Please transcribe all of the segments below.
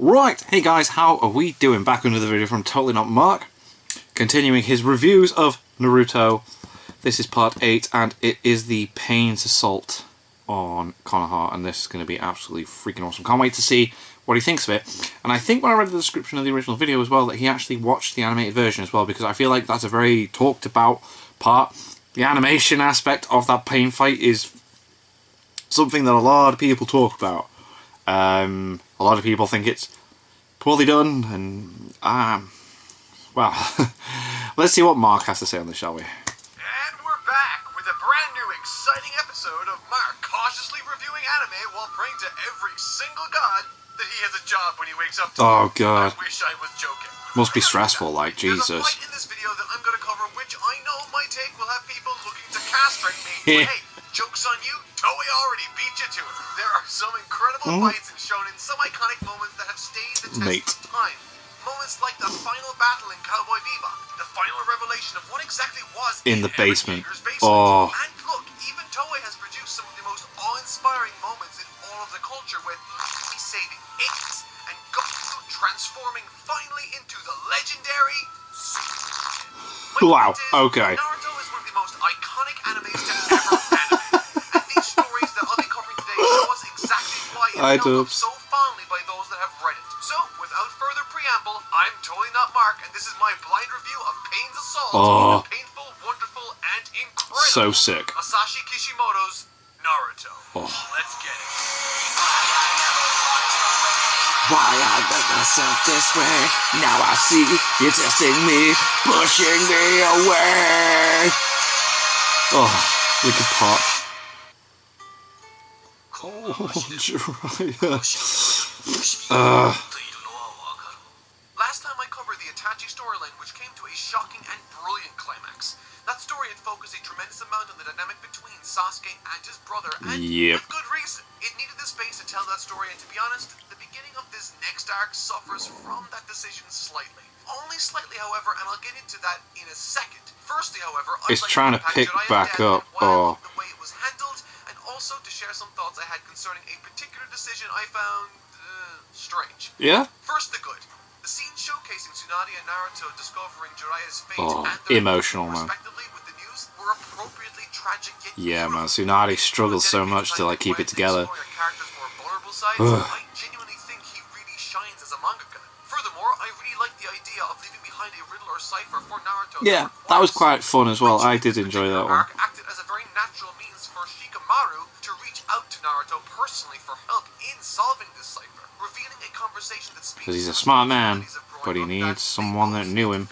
Right, hey guys, how are we doing? Back with another video from Totally Not Mark, continuing his reviews of Naruto. This is part 8, and it is the Pain's Assault on Konoha, and this is going to be absolutely freaking awesome. Can't wait to see what he thinks of it. And I think when I read the description of the original video as well, that he actually watched the animated version as well, because I feel like that's a very talked about part. The animation aspect of that Pain fight is something that a lot of people talk about. A lot of people think it's poorly done, and well, let's see what Mark has to say on this, shall we? And we're back with a brand new exciting episode of Mark cautiously reviewing anime while praying to every single god that he has a job when he wakes up to. Oh god. I wish I was joking. Must be stressful, like, Jesus. There's a fight in this video that I'm going to cover, which I know my take will have people looking to castrate me. But hey, joke's on you, Toei already beat you to it. There are some incredible fights and shown in some iconic moments that have stayed the test of time. Moments like the final battle in Cowboy Bebop, the final revelation of what exactly was in the basement. Oh. And look, even Toei has produced some of the most awe-inspiring moments in all of the culture, with Luffy saving apes and Goku transforming finally into the legendary Wow, okay. Naruto is one of the most iconic animes to ever animate, and these stories that I'll be covering today show us exactly why it's held up so fondly by those that have read it. So, without further preamble, I'm Totally Not Mark, and this is my blind review of Pain's Assault, the painful, wonderful, and incredible so sick. Masashi Kishimoto's Naruto. Let's get it. Why I let myself this way? Now I see you're testing me, pushing me away. Oh, wicked part. Oh, Jiraiya. Last time I covered the Itachi storyline, which came to a shocking and brilliant climax. That story had focused a tremendous amount on the dynamic between Sasuke and his brother, and with good reason. It needed the space to tell that story, and to be honest, the beginning of this next arc suffers from that decision slightly. Only slightly, however, and I'll get into that in a second. Firstly, however, it's trying to pick back up. The way it was handled, and also to share some thoughts I had concerning a particular decision I found strange. Yeah? First, the good. The scene showcasing Tsunade and Naruto discovering Jiraiya's fate and their emotional, man. respectively with the news were appropriately tragic yet man, Tsunade struggles so much to like keep it together. I genuinely think he really shines as a mangaka. Furthermore, I really like the idea of leaving behind a riddle or cipher for Naruto. Yeah, that was quite fun as well. I did enjoy that one. Acted as a very natural means for Shikamaru to reach out to Naruto personally for help in solving this cipher, revealing a conversation that speaks. Because he's a smart man, but he needs someone that knew him.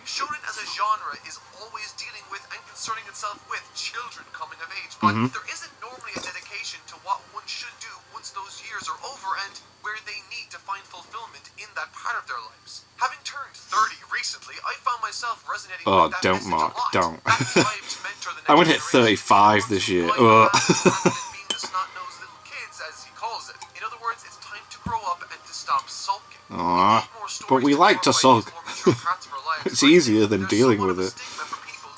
Shonen as a genre is always dealing with and concerning itself with children coming of age, but there isn't normally a dedication to what one should do once those years are over and where they need to find fulfillment in that part of their lives. Having turned 30 recently, I found myself resonating with that don't, message Mark, a lot. don't. That drive to mentor the next I'm gonna hit 35 this year. being the snot-nosed little kids, as he calls it. In other words, it's time to grow up and to stop sulking. But we like to sulk. It's easier than dealing with it.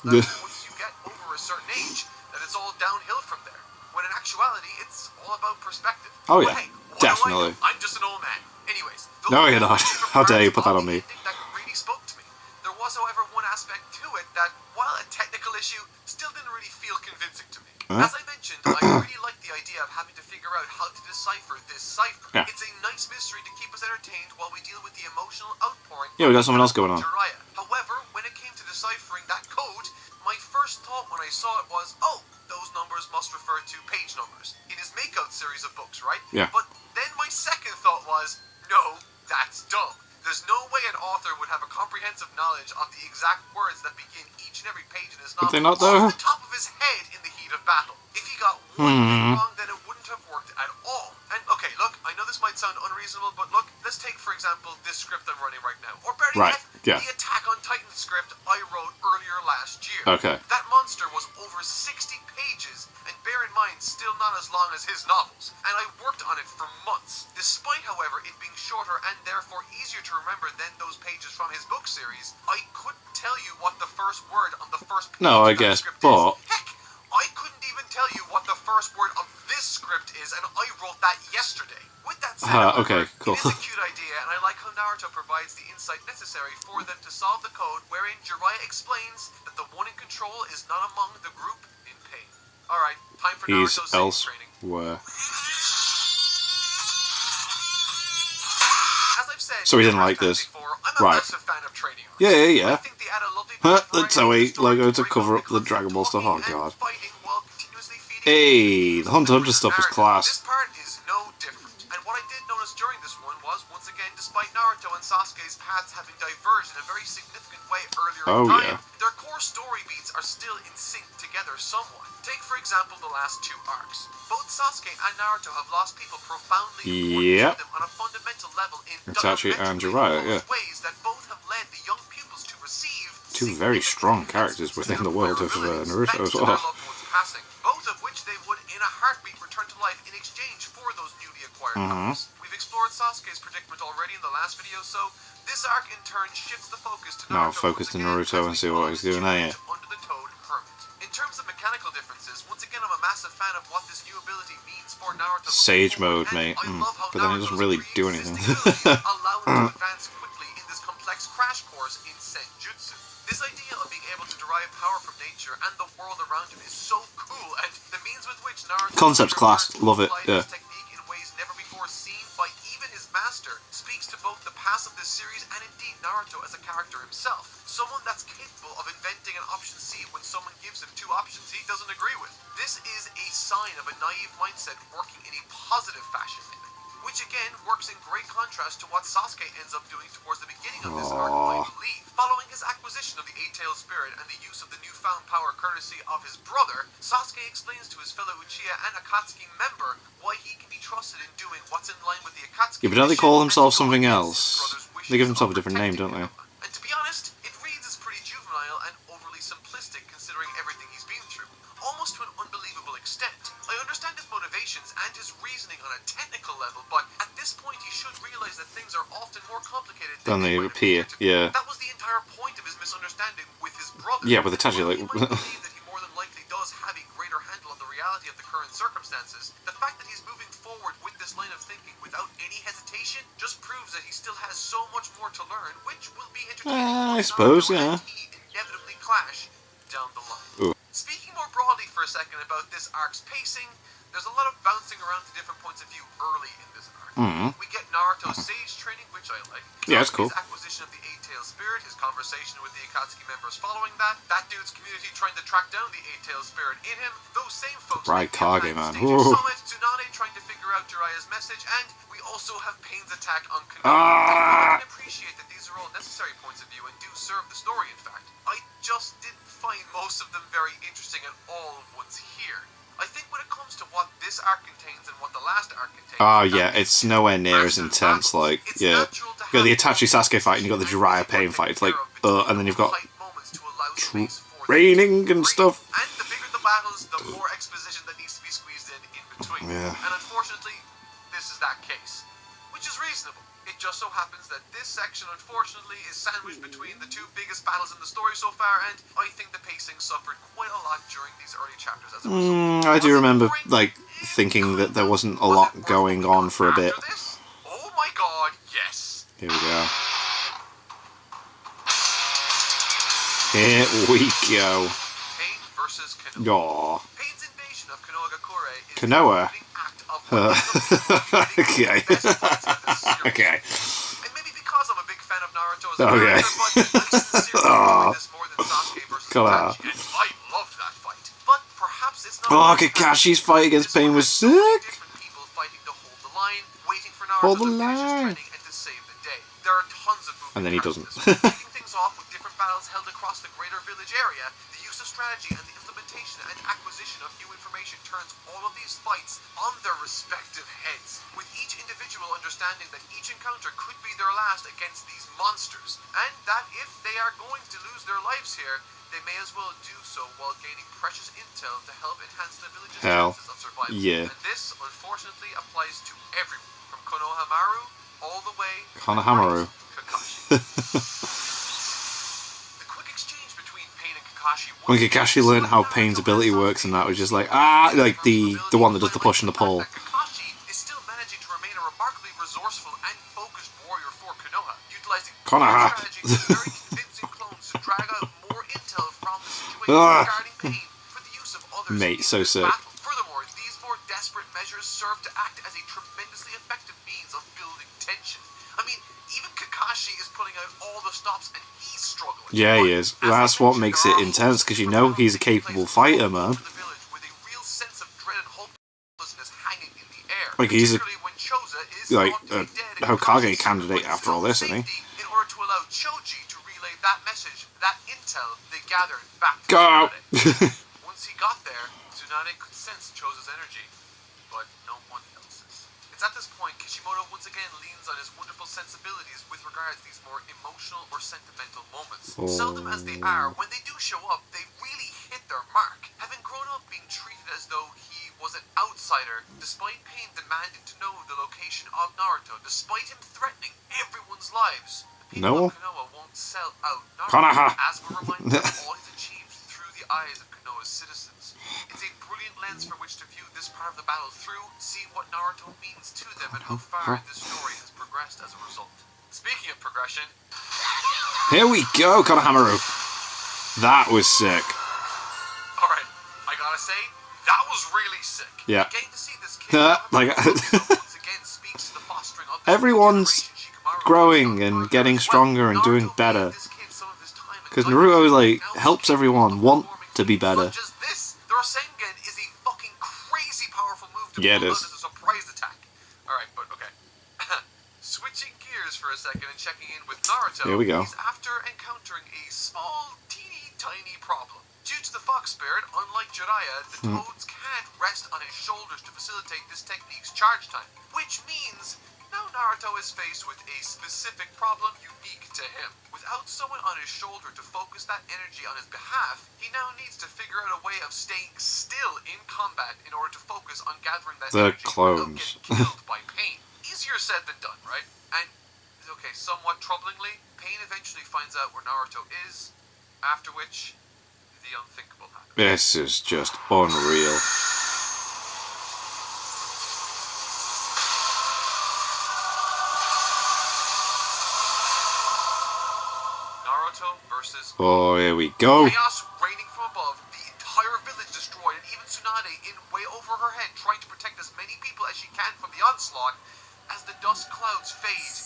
Once you get over a certain age, that it's all downhill from there. When in actuality, it's all about perspective. Oh But yeah, hey, what definitely. do I know? I'm just an old man. Anyways, No, you're not. How dare you put that on me? That really spoke to me. There was, however, one aspect to it that, while a technical issue, still didn't really feel convincing to me. As I mentioned, I really like the idea of having to figure out how to decipher this cipher. Yeah. It's a nice mystery to keep us entertained while we deal with the emotional outpouring. Yeah, we got something else going on. Jiraiya. However, when it came to deciphering that code, my first thought when I saw it was, oh, those numbers must refer to page numbers in his Makeout series of books, right? Yeah. But then my second thought was, no, that's dumb. There's no way an author would have a comprehensive knowledge of the exact words that begin each and every page in his novel. Would they not, though? Off the top of his head in the heat of battle. If he got one thing wrong, then it wouldn't have worked at all. And okay, look, I know this might sound unreasonable, but look, let's take, for example, this script I'm running right now. Or better yet, the Attack on Titan script I wrote earlier last year. Okay. That monster was over 60 pages, and bear in mind, still not as long as his novels. And I worked on it for months. Despite, however, it being shorter and therefore easier to remember than those pages from his book series, I couldn't tell you what the first word on the first page of the script is. Heck, I couldn't even tell you what the first word of this script is, and I wrote that yesterday. With that said, Okay, cool. It is a cute idea and I like how Naruto provides the insight necessary for them to solve the code, wherein Jiraiya explains that the one in control is not among the group in pain. Alright, time for He's Naruto's sage training. elsewhere. As I've said, So he didn't like this. before, I'm a massive fan of training arcs. Yeah. I think they add a lovely That's how we logo to cover up the Dragon Ball stuff. Oh god. Hey, the Hunter x Hunter stuff is class. This part is no different. And what I did notice during this one was, once again, despite Naruto and Sasuke's paths having diverged in a very significant way earlier in time, their core story beats are still in sync together somewhat. Take, for example, the last two arcs. Both Sasuke and Naruto have lost people profoundly important to them on a fundamental level in Itachi and Jiraiya, ways that both have led the young pupils to receive two very strong characters within the world of Naruto as well. Passing, both of which they would in a heartbeat return to life in exchange for those newly acquired powers. We've explored Sasuke's predicament already in the last video, so this arc in turn shifts the focus to Naruto. Now focus to Naruto and see what he's doing there. Under the Toad Hermit. In terms of mechanical differences, once again I'm a massive fan of what this new ability means for Naruto. Sage mode, mate. But then he doesn't really do anything. Allow him to advance quickly in this complex crash course in Senjutsu. This idea of being able to derive power from nature and the world around him is so cool, and the means with which Naruto concept's class, love it. Yeah. Technique in ways never before seen by even his master speaks to both the past of this series and indeed Naruto as a character himself. Someone that's capable of inventing an option C when someone gives him two options he doesn't agree with. This is a sign of a naive mindset working in a positive fashion. Which again works in great contrast to what Sasuke ends up doing towards the beginning of this arc, I believe. Following his acquisition of the Eight-Tailed Spirit and the use of the newfound power courtesy of his brother, Sasuke explains to his fellow Uchiha and Akatsuki member why he can be trusted in doing what's in line with the Akatsuki. Yeah, but don't they call themselves something else? They give themselves a different name, don't they? And to be honest, it reads as pretty juvenile and overly simplistic considering everything he's been through. Almost to an unbelievable extent. I understand his motivations and his reasoning on a technical level, but at this point he should realize that things are often more complicated than they appear. Yeah. That was the entire point of his misunderstanding with his brother. Yeah, with Itachi, like... He might believe that he more than likely does have a greater handle on the reality of the current circumstances. The fact that he's moving forward with this line of thinking without any hesitation just proves that he still has so much more to learn, which will be entertaining. I suppose, yeah. He inevitably clash down the line. Ooh. Speaking more broadly for a second about this arc's pacing, there's a lot of bouncing around to different points of view early in this arc. We get Naruto's sage training, which I like. Yeah, it's cool. His acquisition of the Eight-Tailed Spirit, his conversation with the Akatsuki members following that dude's community trying to track down the Eight-Tailed Spirit in him, those same folks... Right, Kage, man. Summit, Tsunade trying to figure out Jiraiya's message, and we also have Pain's attack on Konoha. I can appreciate that these are all necessary points of view and do serve the story, in fact. I just didn't find most of them very interesting at all once here. I think when it comes to what this arc contains and what the last arc contains... Oh, yeah, it's nowhere near as intense, like, yeah. You got the Itachi Sasuke fight and you got the Jiraiya Pain fight, it's like, and then you've got training and stuff. And the bigger the battles, the more exposition that needs to be squeezed in between. Yeah. And unfortunately, this is that case. Which is reasonable. It just so happens that this section, unfortunately, is sandwiched between the two biggest battles in the story so far, and I think the pacing suffered quite a lot during these early chapters as a result. I do remember, like, thinking that there wasn't a lot going on for a bit. Oh my god, yes! Here we go. Here we go. Pain versus Konoha. Aww. Pain's invasion of Konohagakure is Konoha. the act of Okay. Okay. And maybe because I'm a big fan of Naruto as a Okay. character, but I sincerely enjoy this more than Sasuke versus Come on. Itachi, and I loved that fight. But perhaps it's not... Oh, Kakashi's fight against Pain was sick. Different people fighting to hold the line, waiting for Naruto Hold the to finish his line. training and to save the day. There are tons of moving And then he parts doesn't. to this. Kicking things off with different battles held across the greater village area, the use of strategy and the implementation and acquisition of new information turns all of these fights on their respective heads, with each individual understanding that each encounter could be their last against these monsters, and that if they are going to lose their lives here, they may as well do so while gaining precious intel to help enhance the village's chances of survival. Yeah. And this, unfortunately, applies to everyone, from Konohamaru all the way Konohamaru. to Kakashi. The quick exchange between Pain and Kakashi... When Kakashi learned how Pain's ability works and that was just like, like the one that does the push and the pull. Kakashi is still managing to remain a remarkably resourceful and focused warrior Konoha. strategy is very convincing clones to drag out more intel from the situation regarding pain for the use of others Mate, in so this sick. battle. Furthermore, these more desperate measures serve to act as a tremendously effective means of building tension. I mean, even Kakashi is putting out all the stops and he's struggling. Yeah, he is. But, as That's I what mentioned, makes there it are intense, because you know he's a capable fighter, man. the village with a real sense of dread and hopelessness hanging in the air. Like, he's a, Particularly when Choza is like, thought to a be dead and Hokage Kakashi's candidate put after all this, isn't he? safety in order to allow Choji to relay that message, that intel they gathered back to Go! Tsunade. Once he got there, Tsunade could sense Choza's energy, but no one else's. It's at this point Kishimoto once again leans on his wonderful sensibilities with regards to these more emotional or sentimental moments. Seldom as they are, when they do show up, they really hit their mark. Having grown up being treated as though he was an outsider, despite Pain demanding to know the location of Naruto, despite him threatening everyone's lives, the people of Konoha won't sell out Naruto, as we're reminded of all he's achieved through the eyes of Konoha's citizens. It's a brilliant lens for which to view this part of the battle through, see what Naruto means to them and how far this story has progressed as a result. Speaking of progression, here we go, Konohamaru. That was sick. Alright, I gotta say, that was really sick. Yeah. Getting to see this kid once again speaks to the fostering of this everyone's growing and getting stronger and doing better. Because Naruto, like, helps everyone want to be better. Just this, the Rasengan is a fucking crazy powerful move to Yeah, it pull is. out as a surprise attack. Alright, but okay. Switching gears for a second and checking in with Naruto, Here we go. he's after encountering a small, teeny tiny problem. Due to the fox spirit, unlike Jiraiya, the toads can't rest on his shoulders to facilitate this technique's charge time. Which means, now Naruto is faced with a specific problem unique to him. Without someone on his shoulder to focus that energy on his behalf, he now needs to figure out a way of staying still in combat in order to focus on gathering that energy without getting killed by Pain. Easier said than done, right? And, okay, somewhat troublingly, Pain eventually finds out where Naruto is, after which the unthinkable happens. This is just unreal. Naruto versus... Oh, here we go. Chaos raining from above, the entire village destroyed, and even Tsunade in way over her head trying to protect as many people as she can from the onslaught. As the dust clouds fade,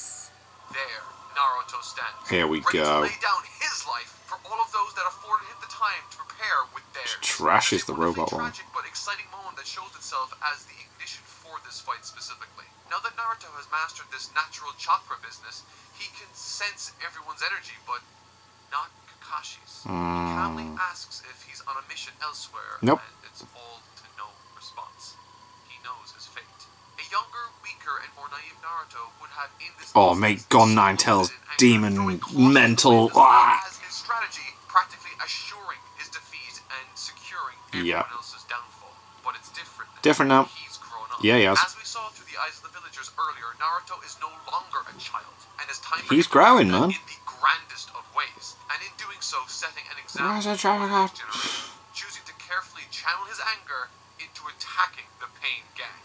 there Naruto stands. Here we ready go. to lay down his life for all of those that afforded him the time to prepare with theirs. Trashes the robot one. Tragic but exciting moment that shows itself as the ignition for this fight specifically. Now that Naruto has mastered this natural chakra business, he can sense everyone's energy, but not Kakashi's. He calmly asks if he's on a mission elsewhere, Nope. and it's all to no response. He knows his fate. A younger, weaker, and more naive Naruto would have in this mate, Gon 9 Tails, demon, mental. As his strategy, practically assuring his defeat and securing everyone else's downfall. But it's different. Different now. He's grown up. Yeah, he has. As we saw through the eyes of the villagers earlier, Naruto is no longer a child, and his time He's growing, man. in the grandest of ways, and in doing so, setting an example Where's the for the child? next generation, choosing to carefully channel his anger into attacking the Pain gang.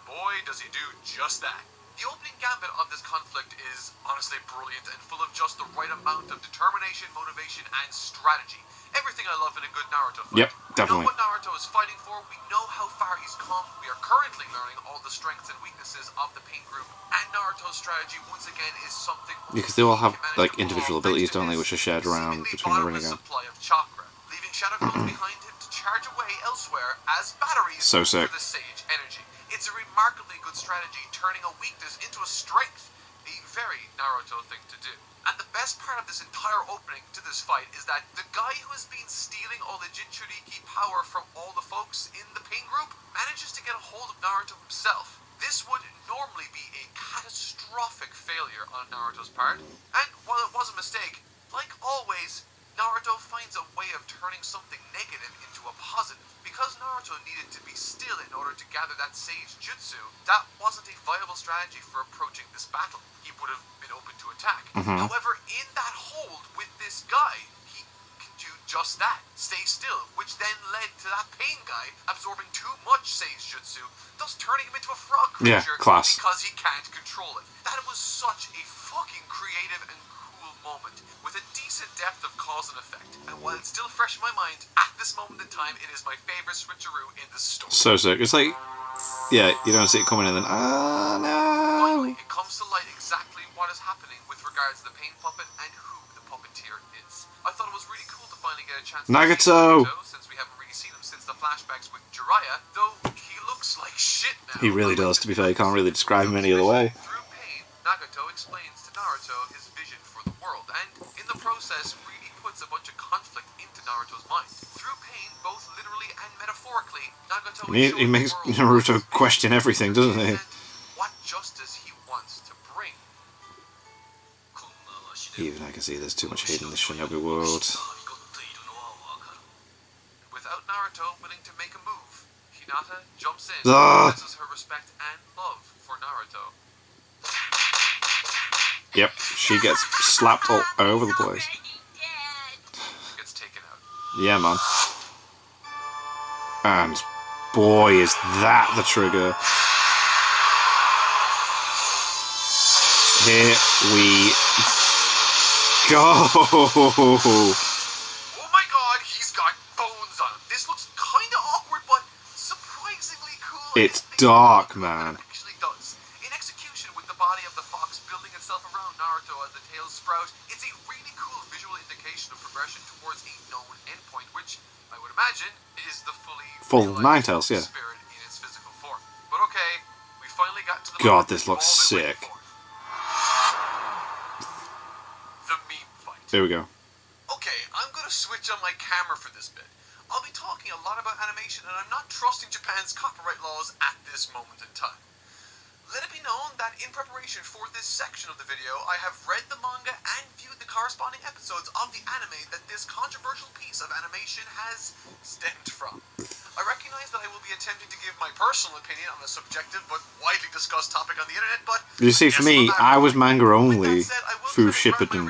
Boy, does he do just that. The opening gambit of this conflict is honestly brilliant and full of just the right amount of determination, motivation, and strategy. Everything I love in a good Naruto fight. Yep, definitely. We know what Naruto is fighting for, we know how far he's come, we are currently learning all the strengths and weaknesses of the Pain group, and Naruto's strategy once again is something... Because they all have, like, individual abilities, don't they, which are shared around between the Rinnegan. supply of chakra, leaving Shadow Clone behind him to charge away elsewhere as batteries So sick. for the Sage energy. It's a remarkably good strategy, turning a weakness into a strength. A very Naruto thing to do. And the best part of this entire opening to this fight is that the guy who has been stealing all the Jinchuriki power from all the folks in the Pain group manages to get a hold of Naruto himself. This would normally be a catastrophic failure on Naruto's part, and while it was a mistake, like always, Naruto finds a way of turning something negative into a positive. Because Naruto needed to be still in order to gather that Sage Jutsu, that wasn't a viable strategy for approaching this battle. He would have been open to attack. However, in that hold with this guy, he can do just that. Stay still, which then led to that Pain guy absorbing too much Sage Jutsu, thus turning him into a frog creature class. because he can't control it. That was such a fucking creative and cool moment with a decent depth of cause and effect. And while it's still fresh in my mind, at this moment in time, it is my favorite switcheroo in the story. So sick. It's like, yeah, you don't see it coming and then, no. Finally, it comes to light exactly what is happening with regards to the pain puppet and who the puppeteer is. I thought it was really cool to finally get a chance to Nagato! see Naruto, since we haven't really seen him since the flashbacks with Jiraiya, though he looks like shit now. He really does, to be fair. You can't really describe him any other way. Through pain, Nagato explains to Naruto his vision for the world, and in the process really puts a bunch of conflict into Naruto's mind. Through pain, both literally and metaphorically, Nagato He makes Naruto question everything, doesn't he? what justice he wants to bring. Even I can see there's too much hate in the Shinobi world. Without Naruto willing to make a move, Hinata jumps in Ah. and expresses her respect and love for Naruto. Yep, she gets slapped all over the place. She gets taken out. Yeah, man. And boy, is that the trigger. Here we go. Oh my god, he's got bones on him. This looks kinda awkward, but surprisingly cool. It's dark, man. It actually does. In execution, with the body of the fox building itself around Naruto as the tails sprout, it's a really cool visual indication of progression towards a known endpoint, which I would imagine is the Full realized Ninetales, yeah. spirit in its physical form. But okay, we finally got to the God, moment this we've looks all been waiting sick. for. The meme fight. Here we go. Okay, I'm gonna switch on my camera for this bit. I'll be talking a lot about animation, and I'm not trusting Japan's copyright laws at this moment in time. Let it be known that in preparation for this section of the video, I have read the manga and viewed the corresponding episodes of the anime that this controversial piece of animation has stemmed from. I recognize that I will be attempting to give my personal opinion on a subjective but widely discussed topic on the internet, but You see, for me, I was manga only through Shippuden.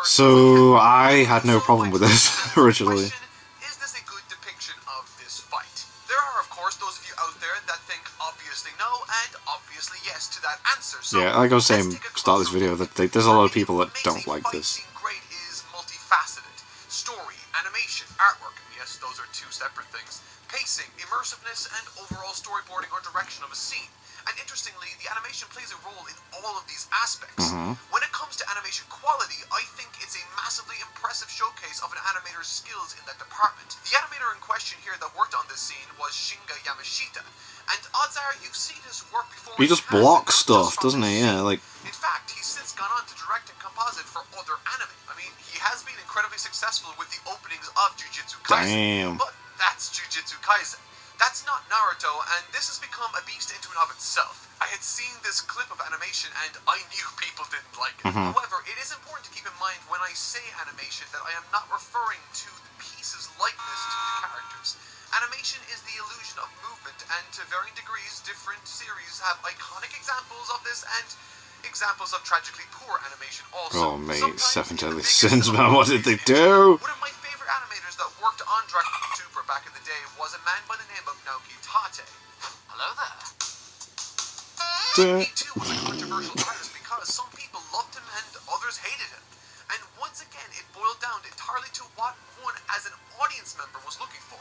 So I had no problem with this originally. Is this a good depiction of this fight? There are, of course, those of you out there that think obviously no and obviously yes to that answer. So Yeah, like I was saying, let's take a start this closer video, look. that there's a lot of people that What don't makes a like fight this. scene great is multifaceted. Story, animation, artwork, yes, those are two separate things. Pacing, immersiveness, and overall storyboarding or direction of a scene. And interestingly, the animation plays a role in all of these aspects. When it comes to animation quality, I think it's a massively impressive showcase of an animator's skills in that department. The animator in question here that worked on this scene was Shinga Yamashita. And odds are you've seen his work before. He just blocks stuff, doesn't he? Yeah, like... In fact, he's since gone on to direct and composite for other anime. I mean, he has been incredibly successful with the openings of Jujutsu Kaisen. Damn. But that's Jujutsu Kaisen. That's not Naruto, and this has become a beast into and of itself. I had seen this clip of animation, and I knew people didn't like it. However, it is important to keep in mind when I say animation that I am not referring to the piece's likeness to the characters. Animation is the illusion of movement, and to varying degrees, different series have iconic examples of this, and examples of tragically poor animation also. Oh, mate, Sometimes Seven the Deadly biggest Sins, of man, what did they these do? One of my favorite animators that worked on Dragon Ball Super back in the day was a man by the name of Naoki Tate. Hello there. He too was a controversial artist because some people loved him and others hated him. And once again, it boiled down entirely to what one as an audience member was looking for.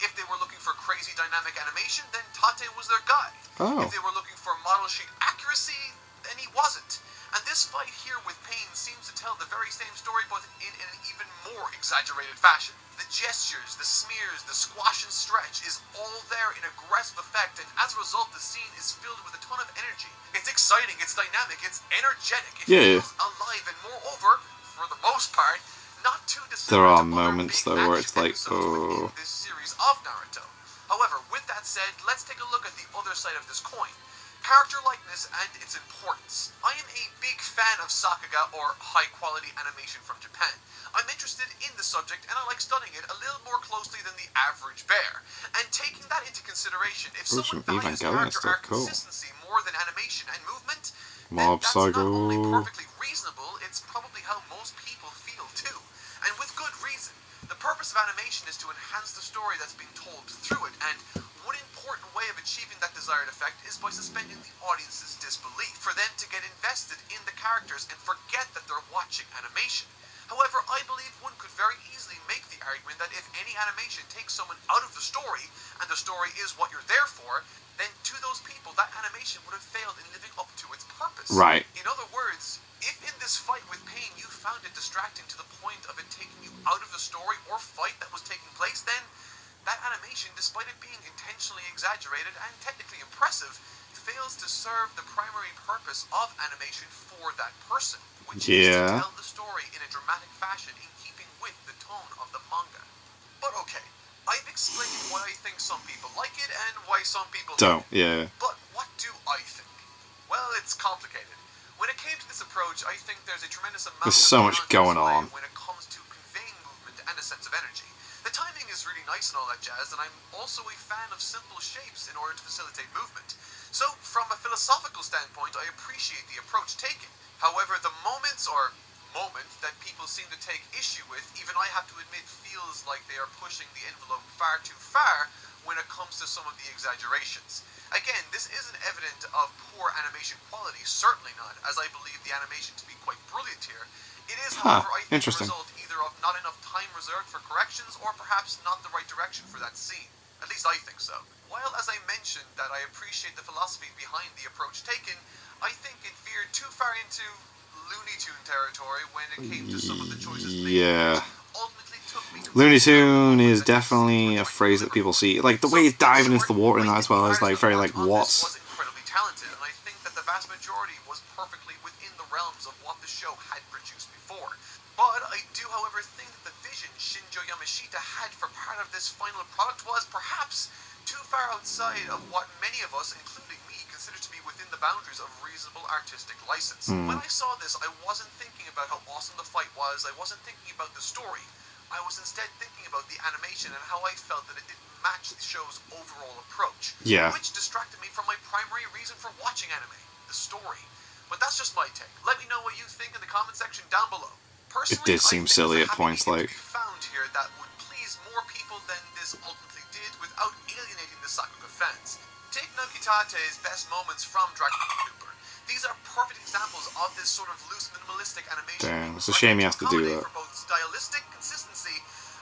If they were looking for crazy dynamic animation, then Tate was their guy. Oh. If they were looking for model sheet accuracy, then he wasn't. And this fight here with Pain seems to tell the very same story, but in an even more exaggerated fashion. The gestures, the smears, the squash and stretch is all there in aggressive effect, and as a result, the scene is filled with a ton of energy. It's exciting, it's dynamic, it's energetic, it feels alive, and moreover, for the most part, not too dissimilar There are to other moments, big though, where action it's like, episodes within oh. this series of Naruto. However, with that said, let's take a look at the other side of this coin. Character likeness and its importance. I am a big fan of Sakuga, or high-quality animation from Japan. I'm interested in the subject, and I like studying it a little more closely than the average bear. And taking that into consideration, if someone values character arc consistency more than animation and movement, then that's not only perfectly reasonable, it's probably how most people feel too. And with good reason. The purpose of animation is to enhance the story that's being told through it, and one important way of achieving that desired effect is by suspending the audience's disbelief, for them to get invested in the characters and forget that they're watching animation. However, I believe one could very easily make the argument that if any animation takes someone out of the story, and the story is what you're there for, then to those people, that animation would have failed in living up to its purpose. Right. In other words, if in this fight with pain you found it distracting to the point of it taking you out of the story or fight that was taking place, then that animation, despite it being intentionally exaggerated and technically impressive, fails to serve the primary purpose of animation for that person, which is to tell the story in a dramatic fashion in keeping with the tone of the manga. But okay, I've explained why I think some people like it and why some people don't. Yeah. But what do I think? Well, it's complicated. When it came to this approach, I think there's a tremendous amount There's so much going on when it comes to conveying movement and a sense of energy. The timing is really nice and all that jazz, and I'm also a fan of simple shapes in order to facilitate movement. So, from a philosophical standpoint, I appreciate the approach taken. However, the moment that people seem to take issue with, even I have to admit, feels like they are pushing the envelope far too far when it comes to some of the exaggerations. Again, this isn't evident of poor animation quality, certainly not, as I believe the animation to be quite brilliant here. It is, however, I think a result either of not enough time reserved for corrections or perhaps not the right direction for that scene. At least I think so. While, as I mentioned, that I appreciate the philosophy behind the approach taken, I think it veered too far into Looney Tune territory when it came to some of the choices made. Yeah. Ultimately took me to Looney Tune is definitely a phrase that people see. Like, the way he's diving into the water in that as well is, like, very, like, what? Was incredibly talented, and I think that the vast majority was perfectly within the realms of what the show had produced before. But I do, however, think that the vision Shinjo Yamashita had for part of this final product was perhaps too far outside of what many of us, including me, consider to be within the boundaries of reasonable artistic license. When I saw this, I wasn't thinking about how awesome the fight was, I wasn't thinking about the story. I was instead thinking about the animation and how I felt that it didn't match the show's overall approach. Yeah. Which distracted me from my primary reason for watching anime, the story. But that's just my take. Let me know what you think in the comment section down below. Personally, It did seem silly at points, like. To be found here that would please more people than this ultimately did without alienating the Sakuga fans. Take Nogitate's best moments from Dragon Ball Super. These are perfect examples of this sort of loose, minimalistic animation. Damn, it's a shame he has to do that. For both stylistic consistency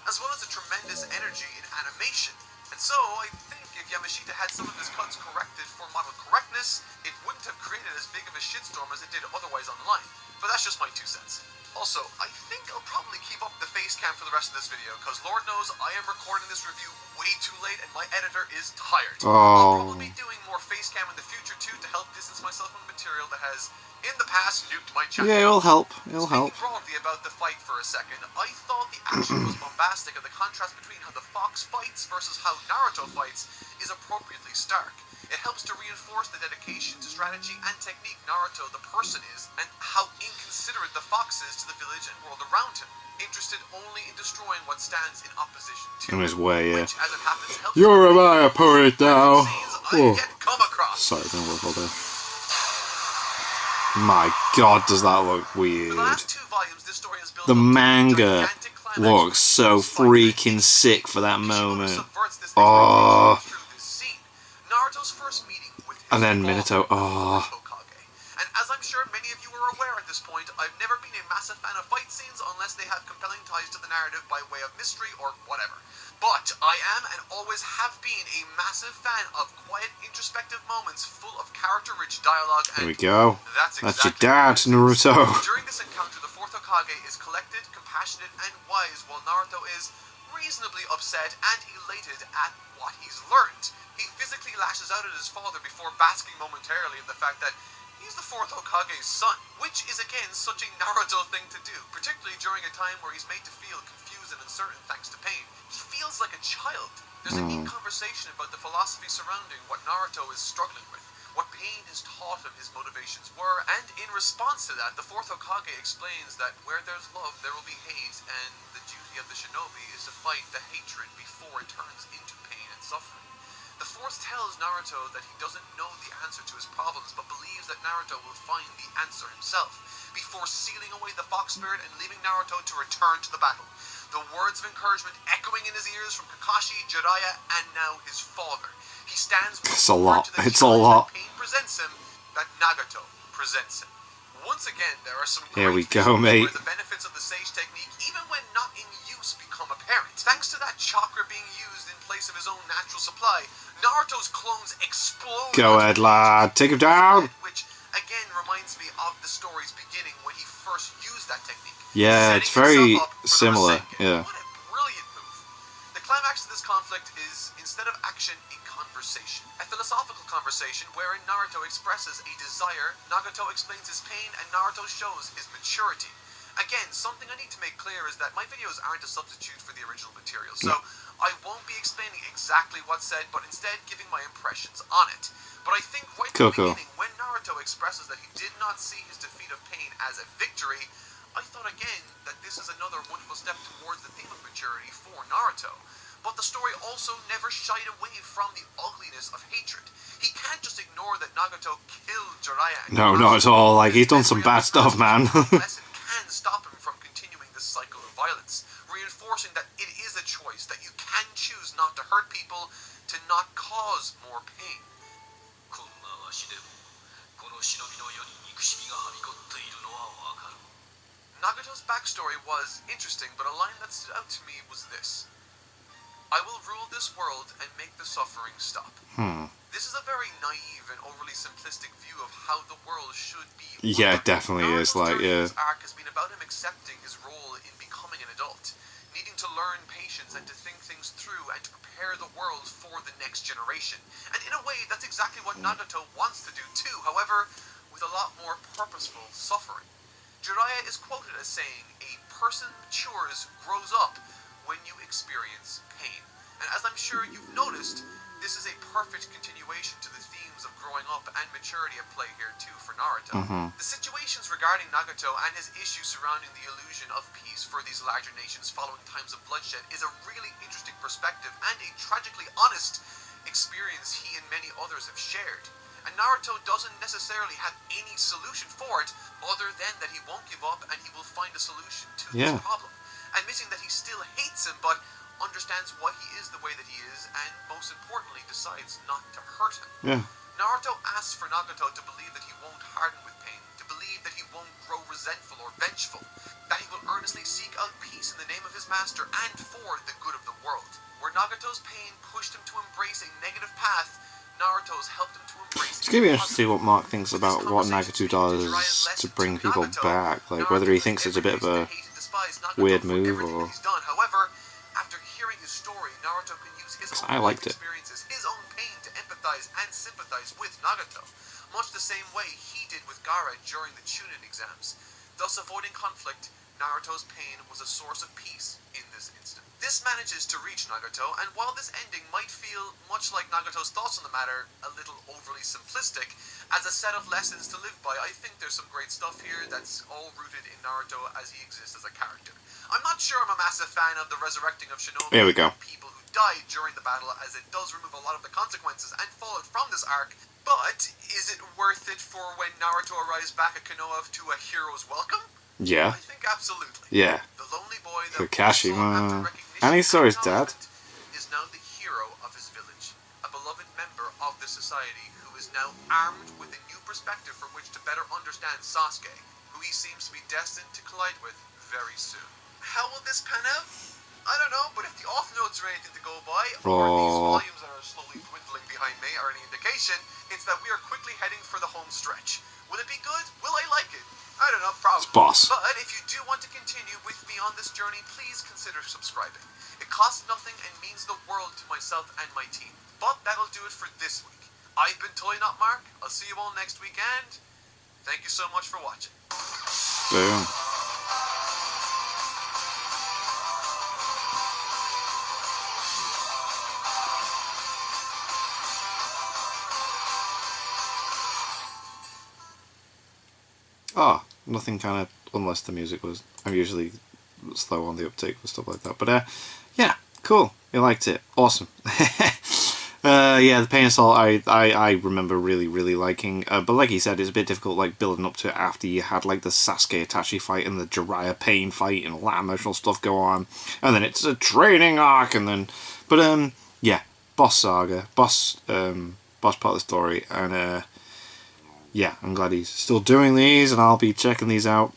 as well as a tremendous energy in animation. And so, I think if Yamashita had some of his cuts corrected for model correctness, it wouldn't have created as big of a shitstorm as it did otherwise online. But that's just my 2 cents. Also, I think I'll probably keep up the face cam for the rest of this video, because Lord knows I am recording this review way too late and my editor is tired. I'll probably be doing more face cam in the future too to help distance myself from material that has, in the past, nuked my channel. Yeah, it'll help. It'll help. Speaking broadly about the fight for a second, I thought the action was bombastic and the contrast between how the fox fights versus how Naruto fights is appropriately stark. It helps to reinforce the dedication to strategy and technique Naruto the person is, and how inconsiderate the fox is to the village and world around him, interested only in destroying what stands in opposition to In his way, yeah. which, as it happens, helps You're my opponent now. I yet come across. Sorry, don't work all day. My god, does that look weird. The last 2 volumes, this story has built The up to a manga gigantic climax looks so freaking sick for that moment. Oh. Naruto's first meeting with his And then father, Minato, oh. Hokage. And as I'm sure many of you are aware at this point, I've never been a massive fan of fight scenes unless they have compelling ties to the narrative by way of mystery or whatever. But I am and always have been a massive fan of quiet, introspective moments full of character-rich dialogue. There And we go. that's That's your exactly dad, Naruto. During this encounter, the 4th Hokage is collected, compassionate, and wise, while Naruto is reasonably upset and elated at what he's learned. He physically lashes out at his father before basking momentarily in the fact that he's the 4th Hokage's son, which is again such a Naruto thing to do, particularly during a time where he's made to feel confused and uncertain thanks to pain. He feels like a child. There's a neat conversation about the philosophy surrounding what Naruto is struggling with, what pain has taught him his motivations were, and in response to that, the 4th Hokage explains that where there's love, there will be hate, and the duty of the shinobi is to fight the hatred before it turns into pain and suffering. The 4th tells Naruto that he doesn't know the answer to his problems, but believes that Naruto will find the answer himself, before sealing away the fox spirit and leaving Naruto to return to the battle. The words of encouragement echoing in his ears from Kakashi, Jiraiya, and now his father. He stands with It's a lot. to the It's a challenge lot. that pain presents him, that Nagato presents him. Once again, there are some Here we great go, visuals mate. where the benefits of the Sage technique, even when not in use, become apparent. Thanks to that chakra being used in place of his own natural supply, Naruto's clones explode. Go ahead, lad. Take him down. Which, again, reminds me of the story's beginning when he first used that technique. Yeah, it's very similar. Yeah. What a brilliant move. The climax of this conflict is, instead of action, a conversation. A philosophical conversation wherein Naruto expresses a desire, Nagato explains his pain, and Naruto shows his maturity. Again, something I need to make clear is that my videos aren't a substitute for the original material, so I won't be explaining exactly what's said, but instead giving my impressions on it. But I think right from the beginning, when Naruto expresses that he did not see his defeat of pain as a victory, I thought again that this is another wonderful step towards the theme of maturity for Naruto. But the story also never shied away from the ugliness of hatred. He can't just ignore that Nagato killed Jiraiya. No, not at all. Like, he's done some bad stuff, man. Lesson can stop him from continuing this cycle of violence, reinforcing that it is a choice, that you can choose not to hurt people, to not cause more pain. Nagato's backstory was interesting, but a line that stood out to me was this: I will rule this world and make the suffering stop. This is a very naive and overly simplistic view of how the world should be. Yeah, it definitely is. Like, yeah. This arc has been about him accepting his role in becoming an adult, needing to learn patience and to think things through and to prepare the world for the next generation. And in a way, that's exactly what Nagato wants to do too, however, with a lot more purposeful suffering. Jiraiya is quoted as saying, "A person matures, grows up, when you experience pain." And as I'm sure you've noticed, this is a perfect continuation to the themes of growing up and maturity at play here too for Naruto. The situations regarding Nagato and his issues surrounding the illusion of peace for these larger nations following times of bloodshed is a really interesting perspective and a tragically honest experience he and many others have shared. And Naruto doesn't necessarily have any solution for it, other than that he won't give up and he will find a solution to this problem. Admitting that he still hates him, but understands why he is the way that he is, and most importantly, decides not to hurt him. Yeah. Naruto asks for Nagato to believe that he won't harden with pain, to believe that he won't grow resentful or vengeful, that he will earnestly seek out peace in the name of his master and for the good of the world. Where Nagato's pain pushed him to embrace a negative path, Naruto's helped him to embrace. It's gonna be interesting to see what Mark thinks about what Nagato does to bring people back. Like, whether he thinks it's a bit of a weird move or. However, after hearing his story, Naruto can use his own life experiences, his own pain to empathize and sympathize with Nagato, much the same way he did with Gaara during the Chunin exams. Thus avoiding conflict, Naruto's pain was a source of peace in this instant. This manages to reach Nagato, and while this ending might feel much like Nagato's thoughts on the matter, a little overly simplistic, as a set of lessons to live by, I think there's some great stuff here that's all rooted in Naruto as he exists as a character. I'm not sure I'm a massive fan of the resurrecting of Shinobi Here we go. people who died during the battle, as it does remove a lot of the consequences and fallout from this arc, but is it worth it for when Naruto arrives back at Konoha to a hero's welcome? Yeah. I think absolutely. Yeah. The lonely boy that Kakashi, man. And he saw his dad. Is now the hero of his village, a beloved member of the society who is now armed with a new perspective from which to better understand Sasuke, who he seems to be destined to collide with very soon. How will this pan out? I don't know, but if the off notes are anything to go by, or these volumes that are slowly dwindling behind me are any indication, it's that we are quickly heading for the home stretch. Will it be good? Will I like it? I don't know, probably. It's boss. But if you do want to continue with me on this journey, please consider subscribing. It costs nothing and means the world to myself and my team. But that'll do it for this week. I've been Totally Not Mark. I'll see you all next week, and thank you so much for watching. Boom. Oh, nothing kind of, unless the music was, I'm usually slow on the uptake and stuff like that, but yeah, cool, you liked it, awesome. Yeah, the Pain Assault I remember really liking, but like he said, it's a bit difficult like building up to it after you had like the Sasuke Itachi fight and the Jiraiya Pain fight and all that emotional stuff go on, and then it's a training arc, and then, but yeah, boss saga, boss part of the story, and yeah, I'm glad he's still doing these, and I'll be checking these out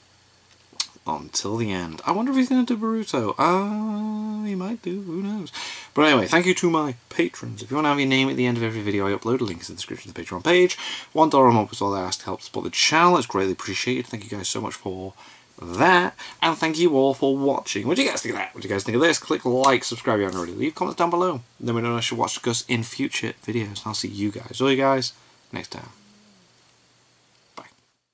until the end. I wonder if he's going to do Naruto. He might do, who knows. But anyway, thank you to my patrons. If you want to have your name at the end of every video, I upload a link in the description of the Patreon page. $1 a month is all I ask to help support the channel. It's greatly appreciated. Thank you guys so much for that. And thank you all for watching. What do you guys think of that? What do you guys think of this? Click like, subscribe if you haven't already. Leave comments down below. Then we know I should watch us in future videos. And I'll see you guys, all you guys, next time.